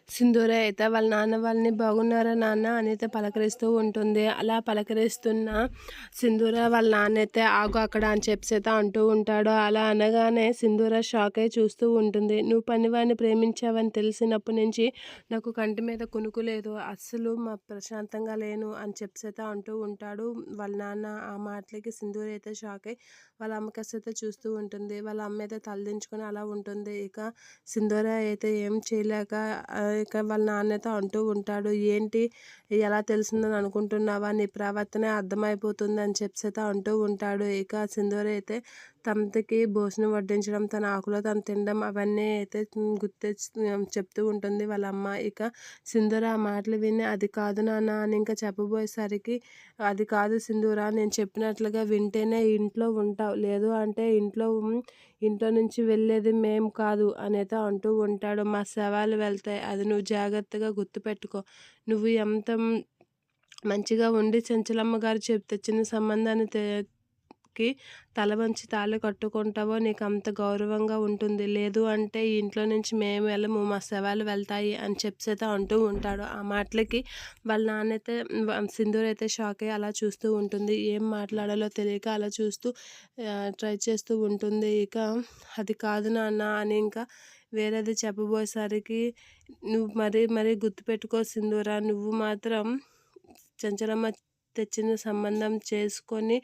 సింధూర అయితే వాళ్ళ నాన్న వాళ్ళని "బాగున్నారా నాన్న" అని అయితే పలకరిస్తూ ఉంటుంది. అలా పలకరిస్తున్న సింధూర వాళ్ళ నాన్న అయితే "ఆగు అక్కడ" అని చెప్పేసి అయితే అంటూ ఉంటాడు. అలా అనగానే సింధూర షాక్ అయ్యి చూస్తూ ఉంటుంది. "నువ్వు పనివాడిని ప్రేమించావని తెలిసినప్పటి నుంచి నాకు కంటి మీద కునుకు లేదు. అస్సలు ప్రశాంతంగా లేను" అని చెప్పేసి అయితే అంటూ ఉంటాడు వాళ్ళ నాన్న. ఆ మాటలకి సింధూర అయితే షాక్ అయ్యి వాళ్ళ అమ్మకేసి అయితే చూస్తూ ఉంటుంది. వాళ్ళ అమ్మ అయితే తలదించుకొని అలా ఉంటుంది. ఇక సింధూర అయితే ఏం చేయలేక ఇక వాళ్ళ నాన్నతో అంటూ ఉంటాడు. "ఏంటి ఎలా తెలిసిందని అనుకుంటున్నావా? నీ ప్రవర్తనే అర్థమైపోతుంది" అని చెప్పేసి అయితే అంటూ ఉంటాడు. ఇక సింధూర అయితే తమకి భోజనం వడ్డించడం, తన ఆకులో తను తినడం అవన్నీ అయితే గుర్తొచ్చి చెప్తూ ఉంటుంది వాళ్ళ అమ్మ. ఇక సింధూర ఆ మాటలు విని "అది కాదు నాన్న" అని ఇంకా చెప్పబోయేసరికి "అది కాదు సింధూర, నేను చెప్పినట్లుగా వింటేనే ఇంట్లో ఉంటావు, లేదు అంటే ఇంట్లో నుంచి వెళ్ళేది మేము కాదు" అనేది అంటూ ఉంటాడు. "మా శవాలు వెళ్తాయి, అది నువ్వు జాగ్రత్తగా గుర్తుపెట్టుకో. నువ్వు ఎంత మంచిగా ఉండి చెంచలమ్మ గారు తెచ్చిన సంబంధాన్ని కి తల వంచి తాళి కట్టుకుంటావో నీకు అంత గౌరవంగా ఉంటుంది, లేదు అంటే ఈ ఇంట్లో నుంచి మేము వెళ్ళము, మా శవాలు వెళ్తాయి" అని చెప్పేసి అంటూ ఉంటాడు. ఆ మాటలకి వాళ్ళ నాన్నైతే సింధూర్ అయితే షాక్ అయ్యి అలా చూస్తూ ఉంటుంది. ఏం మాట్లాడాలో తెలియక అలా చూస్తూ ట్రై చేస్తూ ఉంటుంది. ఇక "అది కాదు నాన్న" అని ఇంకా వేరేది చెప్పబోయేసరికి "నువ్వు మరీ మరీ గుర్తుపెట్టుకో సింధూర, నువ్వు మాత్రం చెంచలమ్మ తెచ్చిన సంబంధం చేసుకొని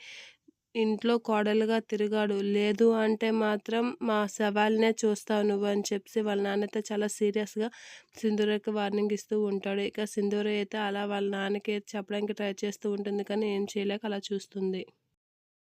ఇంట్లో కోడలుగా తిరిగాడు, లేదు అంటే మాత్రం మా శవాలనే చూస్తావు నువ్వు" అని చెప్పి వాళ్ళ నాన్నతో చాలా సీరియస్గా సింధూరకి వార్నింగ్ ఇస్తూ ఉంటాడు. ఇక సింధూర అయితే అలా వాళ్ళ నాన్నకి చెప్పడానికి ట్రై చేస్తూ ఉంటుంది, కానీ ఏం చేయలేక అలా చూస్తుంది.